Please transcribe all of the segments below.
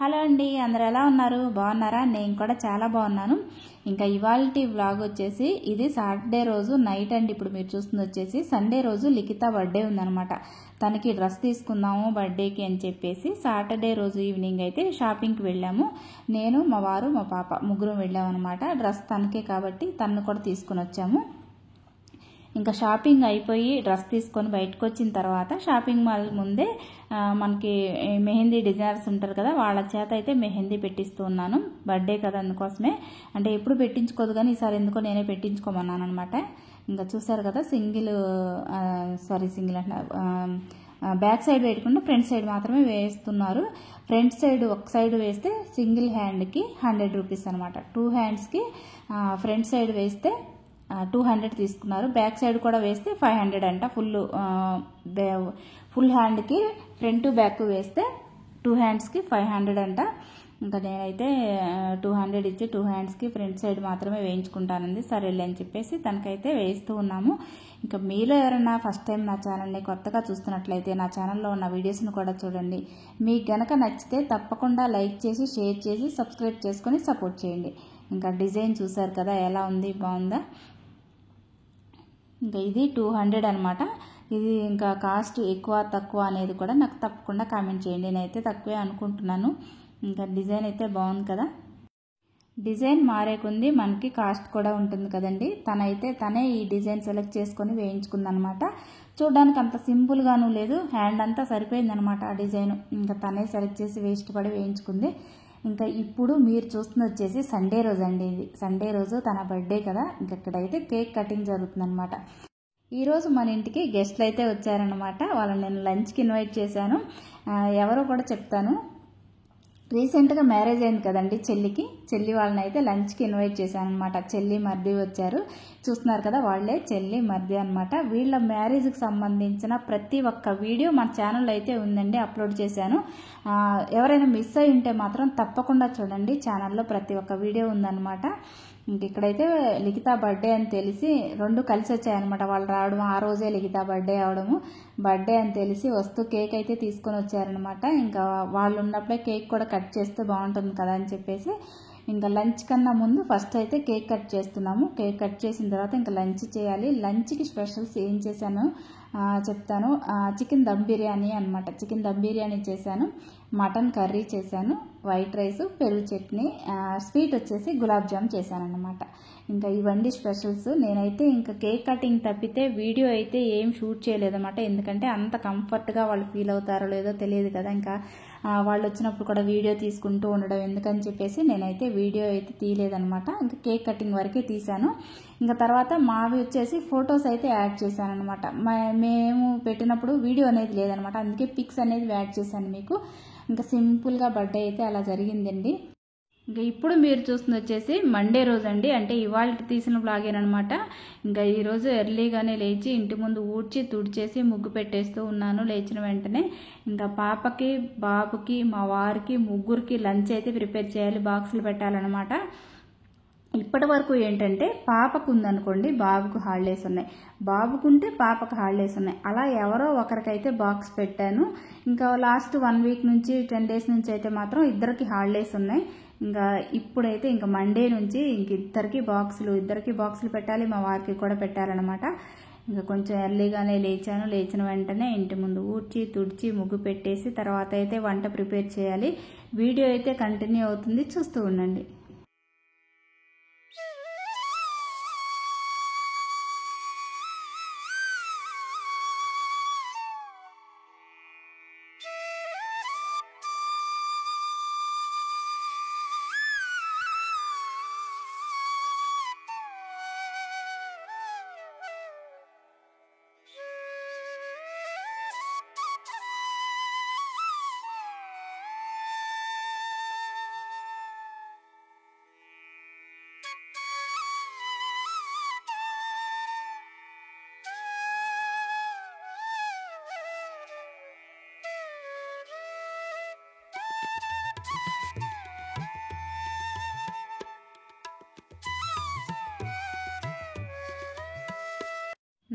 Hello అండి, అందరు ఎలా ఉన్నారు? బాగున్నారా? నేను కూడా చాలా బాగున్నాను. ఇంకా ఇవాల్టి వ్లాగ్ వచ్చేసి ఇది సాటర్డే రోజు నైట్ అండి. ఇప్పుడు మీరు చూస్తుంది వచ్చేసి సండే రోజు లిఖిత బర్త్డే ఉందనమాట. తనకి డ్రెస్ తీసుకుందాము బర్త్డేకి అని చెప్పేసి సాటర్డే రోజు ఈవినింగ్ అయితే షాపింగ్కి వెళ్ళాము. నేను, మా వారు, మా పాప ముగ్గురం వెళ్ళాము అనమాట. డ్రెస్ తనకే కాబట్టి తనను కూడా తీసుకుని వచ్చాము. ఇంకా షాపింగ్ అయిపోయి డ్రెస్ తీసుకొని బయటకు వచ్చిన తర్వాత షాపింగ్ మాల్ ముందే మనకి మెహందీ డిజైనర్స్ ఉంటారు కదా, వాళ్ళ చేత అయితే మెహందీ పెట్టిస్తూ ఉన్నాను. బర్త్డే కదా అందుకోసమే, అంటే ఎప్పుడు పెట్టించుకోదు కానీ ఈసారి ఎందుకో నేనే పెట్టించుకోమన్నాను అనమాట. ఇంకా చూసారు కదా, సింగిల్ అంటే బ్యాక్ సైడ్ వేయకుండా ఫ్రంట్ సైడ్ మాత్రమే వేస్తున్నారు. ఫ్రంట్ సైడ్ ఒక సైడ్ వేస్తే సింగిల్ హ్యాండ్కి 100 రూపీస్ అనమాట. 2 హ్యాండ్స్కి ఫ్రంట్ సైడ్ వేస్తే 200 తీసుకున్నారు. బ్యాక్ సైడ్ కూడా వేస్తే 500 అంట. ఫుల్ హ్యాండ్కి ఫ్రంట్ బ్యాక్ వేస్తే 2 హ్యాండ్స్కి 500 అంట. ఇంకా నేనైతే 200 ఇచ్చి 2 హ్యాండ్స్కి ఫ్రంట్ సైడ్ మాత్రమే వేయించుకుంటానండి. సరేలే అని చెప్పేసి తనకైతే వేస్తూ ఉన్నాము. ఇంకా మీలో ఎవరైనా ఫస్ట్ టైం నా ఛానల్ని కొత్తగా చూస్తున్నట్లయితే నా ఛానల్లో ఉన్న వీడియోస్ని కూడా చూడండి. మీకు గనక నచ్చితే తప్పకుండా లైక్ చేసి, షేర్ చేసి, సబ్స్క్రైబ్ చేసుకొని సపోర్ట్ చేయండి. ఇంకా డిజైన్ చూసారు కదా ఎలా ఉంది, బాగుందా? ఇంకా ఇది 200 అనమాట. ఇది ఇంకా కాస్ట్ ఎక్కువ తక్కువ అనేది కూడా నాకు తప్పకుండా కామెంట్ చేయండి. నేనైతే తక్కువే అనుకుంటున్నాను. ఇంకా డిజైన్ అయితే బాగుంది కదా. డిజైన్ మారే కొంది మనకి కాస్ట్ కూడా ఉంటుంది కదండి. తనే ఈ డిజైన్ సెలెక్ట్ చేసుకొని వేయించుకుందనమాట. చూడడానికి అంత సింపుల్గాను లేదు, హ్యాండ్ అంతా సరిపోయిందనమాట ఆ డిజైన్. ఇంకా తనే సెలెక్ట్ చేసి ఇష్టపడి వేయించుకుంది. ఇంకా ఇప్పుడు మీరు చూస్తుంది వచ్చేసి సండే రోజు అండి. ఇది సండే రోజు తన బర్త్డే కదా. ఇంక ఇక్కడైతే కేక్ కటింగ్ జరుగుతుందనమాట. ఈరోజు మన ఇంటికి గెస్ట్లు అయితే వచ్చారనమాట. వాళ్ళని నేను లంచ్కి ఇన్వైట్ చేశాను. ఎవరో కూడా చెప్తాను. రీసెంట్గా మ్యారేజ్ అయింది కదండి చెల్లి వాళ్ళని అయితే లంచ్కి ఇన్వైట్ చేశాను అనమాట. చెల్లి మర్ది వచ్చారు, చూస్తున్నారు కదా, వాళ్ళే చెల్లి మర్ది అనమాట. వీళ్ళ మ్యారేజ్కి సంబంధించిన ప్రతి ఒక్క వీడియో మన ఛానల్లో అయితే ఉందండి, అప్లోడ్ చేశాను. ఎవరైనా మిస్ అయి ఉంటే మాత్రం తప్పకుండా చూడండి, ఛానల్లో ప్రతి ఒక్క వీడియో ఉందన్నమాట. ఇంక ఇక్కడైతే లిఖిత బర్త్డే అని తెలిసి 2 కలిసి వచ్చాయన్నమాట. వాళ్ళు రావడం, ఆ రోజే లిఖిత బర్త్డే అవడము, బర్త్డే అని తెలిసి వస్తూ కేక్ అయితే తీసుకొని వచ్చారనమాట. ఇంకా వాళ్ళు ఉన్నప్పుడే కేక్ కూడా కట్ చేస్తే బాగుంటుంది కదా అని చెప్పేసి ఇంకా లంచ్ కన్నా ముందు ఫస్ట్ అయితే కేక్ కట్ చేస్తున్నాము. కేక్ కట్ చేసిన తర్వాత ఇంకా లంచ్ చేయాలి. లంచ్కి స్పెషల్స్ ఏం చేశాను చెప్తాను. చికెన్ దమ్ బిర్యానీ అనమాట. చికెన్ దమ్ బిర్యానీ చేశాను, మటన్ కర్రీ చేశాను, వైట్ రైస్, పెరుగు చట్నీ, స్వీట్ వచ్చేసి గులాబ్ జామ్ చేశాను అనమాట. ఇంకా ఇవన్నీ స్పెషల్స్. నేనైతే ఇంకా కేక్ కటింగ్ తప్పితే వీడియో అయితే ఏం షూట్ చేయలేదన్నమాట. ఎందుకంటే అంత కంఫర్ట్గా వాళ్ళు ఫీల్ అవుతారో లేదో తెలియదు కదా. ఇంకా వాళ్ళు వచ్చినప్పుడు కూడా వీడియో తీసుకుంటూ ఉండడం ఎందుకని చెప్పేసి నేనైతే వీడియో అయితే తీయలేదనమాట. ఇంకా కేక్ కటింగ్ వరకే తీశాను. ఇంకా తర్వాత మావి వచ్చేసి ఫొటోస్ అయితే యాడ్ చేశాను అనమాట. మేము పెట్టినప్పుడు వీడియో అనేది లేదనమాట, అందుకే పిక్స్ అనేది యాడ్ చేశాను మీకు. ఇంకా సింపుల్గా బర్త్డే అయితే అలా జరిగిందండి. ఇంకా ఇప్పుడు మీరు చూస్తుంది వచ్చేసి మండే రోజు అండి, అంటే ఇవాళ తీసిన బ్లాగేనమాట. ఇంకా ఈరోజు ఎర్లీగానే లేచి ఇంటి ముందు ఊడ్చి తుడిచేసి ముగ్గు పెట్టేస్తూ ఉన్నాను. లేచిన వెంటనే ఇంకా పాపకి, బాబుకి, మా వారికి ముగ్గురికి లంచ్ అయితే ప్రిపేర్ చేయాలి, బాక్సులు పెట్టాలన్నమాట. ఇప్పటి వరకు ఏంటంటే పాపకు ఉందనుకోండి, బాబుకు హాలిడేస్ ఉన్నాయి, బాబుకుంటే పాపకు హాలిడేస్ ఉన్నాయి. అలా ఎవరో ఒకరికైతే బాక్స్ పెట్టాను. ఇంకా లాస్ట్ 1 వీక్ నుంచి 10 డేస్ నుంచి అయితే మాత్రం ఇద్దరికి హాలిడేస్ ఉన్నాయి. ఇంకా ఇప్పుడైతే ఇంకా మండే నుంచి ఇంక ఇద్దరికి బాక్సులు పెట్టాలి, మా వారికి కూడా పెట్టాలన్నమాట. ఇంకా కొంచెం ఎర్లీగానే లేచాను. లేచిన వెంటనే ఇంటి ముందు ఊడ్చి తుడిచి ముగ్గు పెట్టేసి తర్వాత అయితే వంట ప్రిపేర్ చేయాలి. వీడియో అయితే కంటిన్యూ అవుతుంది, చూస్తూ ఉండండి.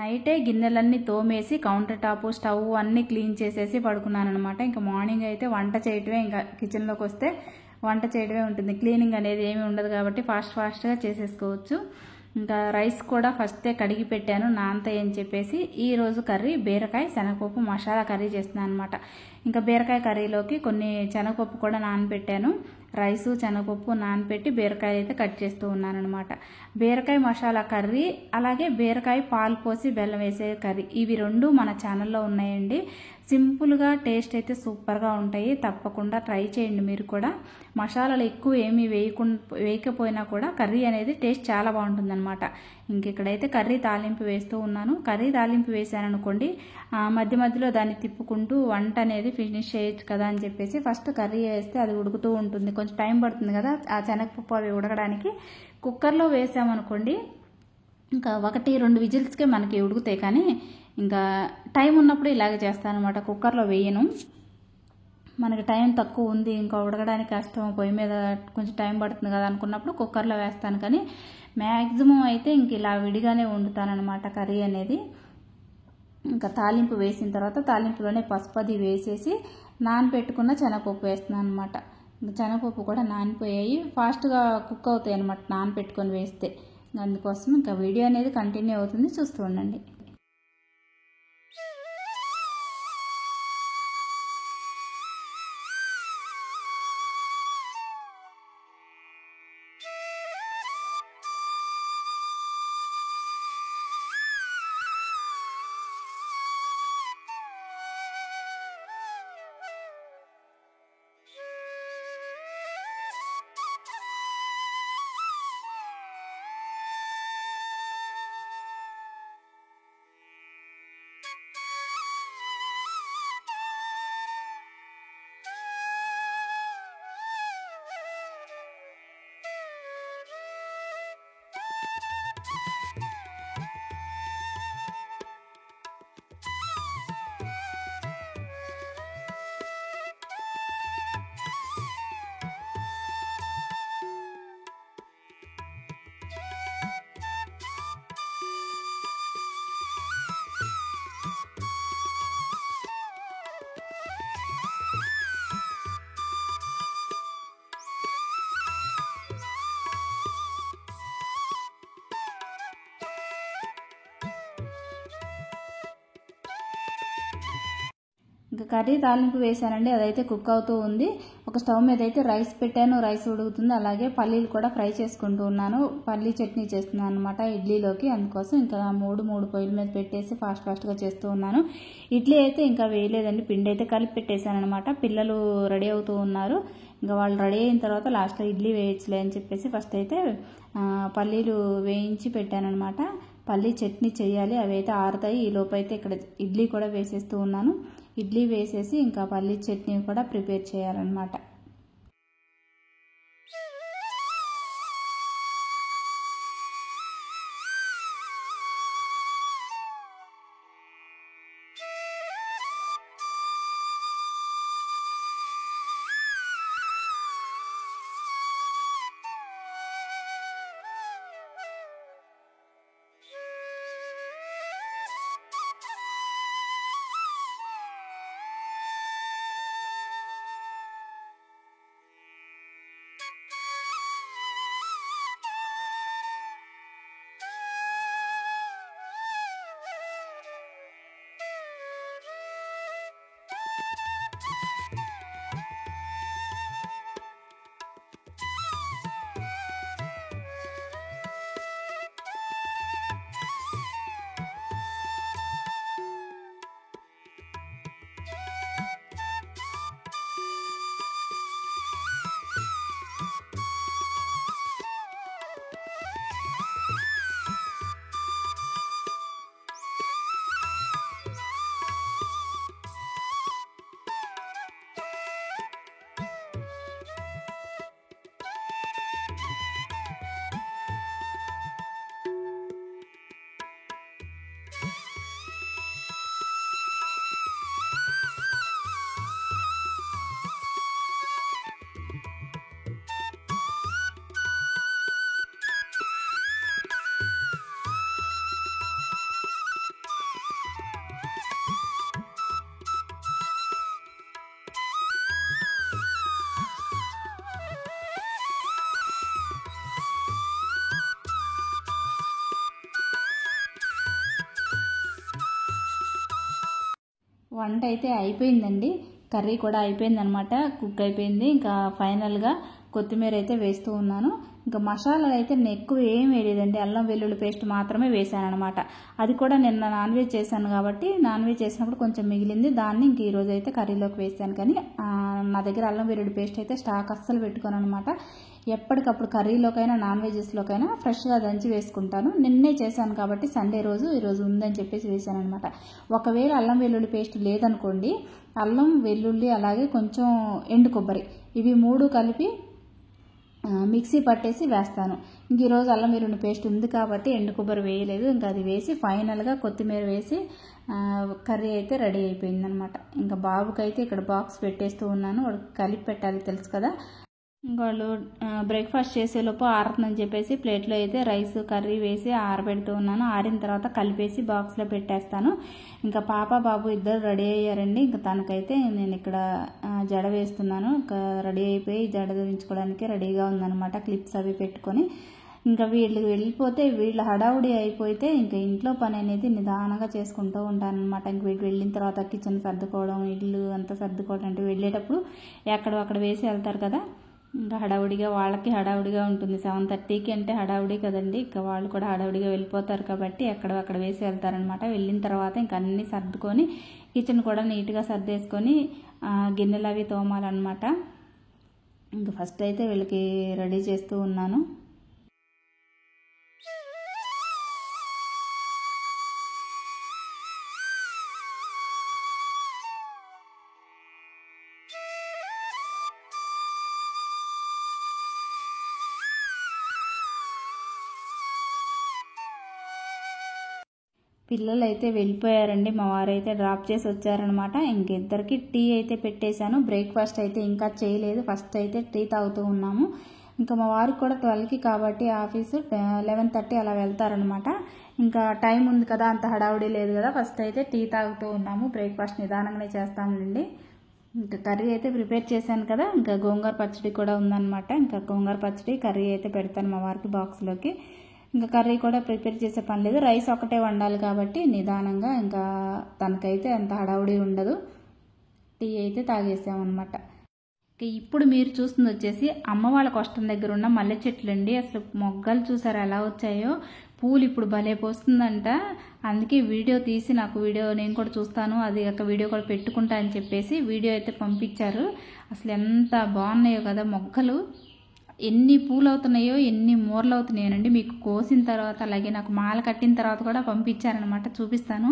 నైటే గిన్నెలన్నీ తోమేసి కౌంటర్ టాప్ స్టవ్ అన్నీ క్లీన్ చేసేసి పడుకున్నాను అనమాట. ఇంకా మార్నింగ్ అయితే వంట చేయటమే, ఇంకా కిచెన్లోకి వస్తే వంట చేయడమే ఉంటుంది. క్లీనింగ్ అనేది ఏమీ ఉండదు కాబట్టి ఫాస్ట్గా చేసేసుకోవచ్చు. ఇంకా రైస్ కూడా ఫస్టే కడిగి పెట్టాను నానతాయని చెప్పేసి. ఈరోజు కర్రీ బీరకాయ శనగపప్పు మసాలా కర్రీ చేస్తున్నాను అనమాట. ఇంకా బీరకాయ కర్రీలోకి కొన్ని శనగపప్పు కూడా నానబెట్టాను. రైసు శనగపప్పు నానబెట్టి బీరకాయ అయితే కట్ చేస్తూ ఉన్నాను అనమాట. బీరకాయ మసాలా కర్రీ, అలాగే బీరకాయ పాలు పోసి బెల్లం వేసే కర్రీ, ఇవి రెండు మన ఛానల్లో ఉన్నాయండి. సింపుల్గా టేస్ట్ అయితే సూపర్గా ఉంటాయి. తప్పకుండా ట్రై చేయండి మీరు కూడా. మసాలాలు ఎక్కువ ఏమీ వేయకపోయినా కూడా కర్రీ అనేది టేస్ట్ చాలా బాగుంటుంది అనమాట. ఇంక ఇక్కడైతే కర్రీ తాలింపు వేస్తూ ఉన్నాను. కర్రీ తాలింపు వేసాను అనుకోండి, మధ్య మధ్యలో దాన్ని తిప్పుకుంటూ వంట అనేది ఫినిష్ చేయొచ్చు కదా అని చెప్పేసి ఫస్ట్ కర్రీ వేస్తే అది ఉడుకుతూ ఉంటుంది. కొంచెం టైం పడుతుంది కదా ఆ శనగపప్పు అవి ఉడకడానికి. కుక్కర్లో వేసామనుకోండి ఇంకా 1-2 విజిల్స్కే మనకి ఉడుకుతాయి. కానీ ఇంకా టైం ఉన్నప్పుడు ఇలాగే చేస్తాను అనమాట. కుక్కర్లో వేయను. మనకి టైం తక్కువ ఉంది, ఇంకా ఉడకడానికి కష్టం, పొయ్యి మీద కొంచెం టైం పడుతుంది కదా అనుకున్నప్పుడు కుక్కర్లో వేస్తాను. కానీ మ్యాక్సిమం అయితే ఇంక ఇలా విడిగానే వండుతాను అనమాట కర్రీ అనేది. ఇంకా తాలింపు వేసిన తర్వాత తాలింపులోనే పసుపు అది వేసేసి నానబెట్టుకున్న శనగపప్పు వేస్తున్నాను అనమాట. శనగపప్పు కూడా నానిపోయాయి, ఫాస్ట్గా కుక్ అవుతాయి అనమాట నానబెట్టుకొని వేస్తే. అందుకోసం ఇంకా వీడియో అనేది కంటిన్యూ అవుతుంది, చూస్తూ ఉండండి. ఇంకా కర్రీ తాలింపు వేసానండి, అదైతే కుక్ అవుతూ ఉంది. ఒక స్టవ్ మీద అయితే రైస్ పెట్టాను, రైస్ ఉడుకుతుంది. అలాగే పల్లీలు కూడా ఫ్రై చేసుకుంటూ ఉన్నాను. పల్లీ చట్నీ చేస్తున్నాను అనమాట ఇడ్లీలోకి. అందుకోసం ఇంకా మూడు పొయ్యిల మీద పెట్టేసి ఫాస్ట్గా చేస్తూ ఉన్నాను. ఇడ్లీ అయితే ఇంకా వేయలేదండి, పిండి అయితే కలిపి పెట్టేశాను అనమాట. పిల్లలు రెడీ అవుతూ ఉన్నారు. ఇంకా వాళ్ళు రెడీ అయిన తర్వాత లాస్ట్లో ఇడ్లీ వేయచ్చులే అని చెప్పేసి ఫస్ట్ అయితే పల్లీలు వేయించి పెట్టాను అనమాట. పల్లీ చట్నీ చేయాలి, అవి అయితే ఆరుతాయి. ఈ లోపు అయితే ఇక్కడ ఇడ్లీ కూడా వేసేస్తూ ఉన్నాను. ఇడ్లీ వేసేసి ఇంకా పల్లీ చట్నీ కూడా ప్రిపేర్ చేయాలన్నమాట. వంట అయితే అయిపోయిందండి, కర్రీ కూడా అయిపోయిందనమాట, కుక్ అయిపోయింది. ఇంకా ఫైనల్గా కొత్తిమీర అయితే వేస్తూ ఉన్నాను. ఇంకా మసాలాలు అయితే నేను ఎక్కువ ఏం వేయలేదండి, అల్లం వెల్లుల్లి పేస్ట్ మాత్రమే వేసాను అనమాట. అది కూడా నిన్న నాన్ వెజ్ చేశాను కాబట్టి నాన్ వెజ్ చేసినప్పుడు కొంచెం మిగిలింది, దాన్ని ఇంక ఈరోజు అయితే కర్రీలోకి వేసాను. కానీ నా దగ్గర అల్లం వెల్లుల్లి పేస్ట్ అయితే స్టాక్ అస్సలు పెట్టుకోను అనమాట. ఎప్పటికప్పుడు కర్రీలోకైనా నాన్ వెజెస్లోకైనా ఫ్రెష్గా దంచి వేసుకుంటాను. నిన్నే చేశాను కాబట్టి సండే రోజు ఈరోజు ఉందని చెప్పేసి వేసాను అనమాట. ఒకవేళ అల్లం వెల్లుల్లి పేస్ట్ లేదనుకోండి, అల్లం వెల్లుల్లి అలాగే కొంచెం ఎండు కొబ్బరి ఇవి 3 కలిపి మిక్సీ పట్టేసి వేస్తాను. ఇంక ఈరోజు అల్లం వెల్లుల్లి పేస్ట్ ఉంది కాబట్టి ఎండు కొబ్బరి వేయలేదు. ఇంకా అది వేసి ఫైనల్గా కొత్తిమీర వేసి కర్రీ అయితే రెడీ అయిపోయిందనమాట. ఇంకా బాబుకైతే ఇక్కడ బాక్స్ పెట్టేస్తూ ఉన్నాను, వాడికి కలిపి పెట్టాలి తెలుసు కదా. ఇంకా వాళ్ళు బ్రేక్ఫాస్ట్ చేసేలోపు ఆరుతుందని చెప్పేసి ప్లేట్లో అయితే రైస్ కర్రీ వేసి ఆరబెడుతూ ఉన్నాను. ఆరిన తర్వాత కలిపేసి బాక్స్లో పెట్టేస్తాను. ఇంకా పాప బాబు ఇద్దరు రెడీ అయ్యారండి. ఇంకా తనకైతే నేను ఇక్కడ జడ వేస్తున్నాను. ఇంకా రెడీ అయిపోయి జడ ధరించుకోవడానికి రెడీగా ఉందనమాట, క్లిప్స్ అవి పెట్టుకొని. ఇంకా వీళ్ళు వెళ్ళిపోతే వీళ్ళ హడావుడి అయిపోతే ఇంకా ఇంట్లో పని అనేది నిదానంగా చేసుకుంటూ ఉంటాను అనమాట. ఇంక వీళ్ళు వెళ్ళిన తర్వాత కిచెన్ సర్దుకోవడం, ఇల్లు అంతా సర్దుకోవడం, అంటే వెళ్ళేటప్పుడు అక్కడ వేసి వెళ్తారు కదా, ఇంకా హడావుడిగా వాళ్ళకి హడావుడిగా ఉంటుంది. 7:30కి అంటే హడావుడి కదండి, ఇంకా వాళ్ళు కూడా హడావుడిగా వెళ్ళిపోతారు కాబట్టి అక్కడ వేసి వెళ్తారనమాట. వెళ్ళిన తర్వాత ఇంక అన్నీ సర్దుకొని కిచెన్ కూడా నీట్గా సర్దేసుకొని గిన్నెలు అవి తోమాలన్నమాట. ఇంకా ఫస్ట్ అయితే వీళ్ళకి రెడీ చేస్తూ ఉన్నాను. పిల్లలు అయితే వెళ్ళిపోయారండి, మా వారైతే డ్రాప్ చేసి వచ్చారనమాట. ఇంకిద్దరికి టీ అయితే పెట్టేశాను. బ్రేక్ఫాస్ట్ అయితే ఇంకా చేయలేదు, ఫస్ట్ అయితే టీ తాగుతూ ఉన్నాము. ఇంకా మా వారికి కూడా 12కి కాబట్టి ఆఫీసు 11:30 అలా వెళ్తారనమాట. ఇంకా టైం ఉంది కదా, అంత హడావుడి లేదు కదా, ఫస్ట్ అయితే టీ తాగుతూ ఉన్నాము. బ్రేక్ఫాస్ట్ నిదానంగానే చేస్తామండి. ఇంకా కర్రీ అయితే ప్రిపేర్ చేశాను కదా, ఇంకా గోంగూర పచ్చడి కూడా ఉందన్నమాట. ఇంకా గోంగూర పచ్చడి కర్రీ అయితే పెడతాను మా వారికి బాక్స్లోకి. ఇంకా కర్రీ కూడా ప్రిపేర్ చేసే పని లేదు, రైస్ ఒకటే వండాలి కాబట్టి నిదానంగా, ఇంకా తనకైతే అంత హడావుడి ఉండదు. టీ అయితే తాగేసామన్నమాట. ఇప్పుడు మీరు చూస్తుంది వచ్చేసి అమ్మ వాళ్ళ కొష్టం దగ్గర ఉన్న మల్లె చెట్లు అండి. అసలు మొగ్గలు చూసారు ఎలా వచ్చాయో, పూలు ఇప్పుడు భలే పోస్తుందంట. అందుకే వీడియో తీసి నాకు నేను కూడా చూస్తాను, అది ఒక వీడియో కూడా పెట్టుకుంటా అని చెప్పేసి వీడియో అయితే పంపించారు. అసలు ఎంత బాగున్నాయో కదా మొగ్గలు, ఎన్ని పూలు అవుతున్నాయో ఎన్ని మూరలు అవుతున్నాయోనండి. మీకు కోసిన తర్వాత అలాగే నాకు మాల కట్టిన తర్వాత కూడా పంపించారనమాట, చూపిస్తాను.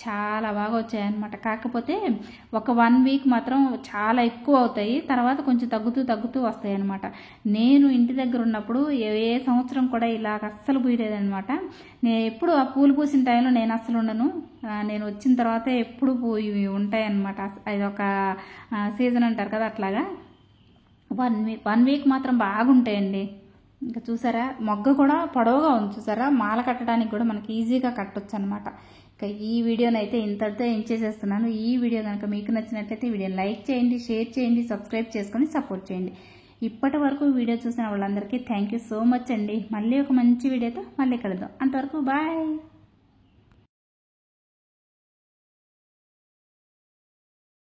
చాలా బాగా వచ్చాయన్నమాట. కాకపోతే ఒక 1 వీక్ మాత్రం చాలా ఎక్కువ అవుతాయి, తర్వాత కొంచెం తగ్గుతూ వస్తాయి అనమాట. నేను ఇంటి దగ్గర ఉన్నప్పుడు ఏ సంవత్సరం కూడా ఇలా అస్సలు పూయలేదనమాట. నేను ఎప్పుడు ఆ పూలు పూసిన టైంలో నేను అస్సలు ఉండను, నేను వచ్చిన తర్వాత ఎప్పుడు ఇవి ఉంటాయన్నమాట. అది ఒక సీజన్ అంటారు కదా, అట్లాగా 1 వీక్ మాత్రం బాగుంటాయండి. ఇంకా చూసారా మొగ్గ కూడా పొడవుగా ఉంది చూసారా, మాల కట్టడానికి కూడా మనకి ఈజీగా కట్టొచ్చు అనమాట. ఇంకా ఈ వీడియోని అయితే ఇంతటితో ఎండ్ చేసేస్తున్నాను. ఈ వీడియో కనుక మీకు నచ్చినట్లయితే వీడియోని లైక్ చేయండి, షేర్ చేయండి, సబ్స్క్రైబ్ చేసుకొని సపోర్ట్ చేయండి. ఇప్పటి వరకు వీడియో చూసిన వాళ్ళందరికీ థ్యాంక్ యూ సో మచ్ అండి. మళ్ళీ ఒక మంచి వీడియోతో మళ్ళీ కలుద్దాం. అంతవరకు బాయ్.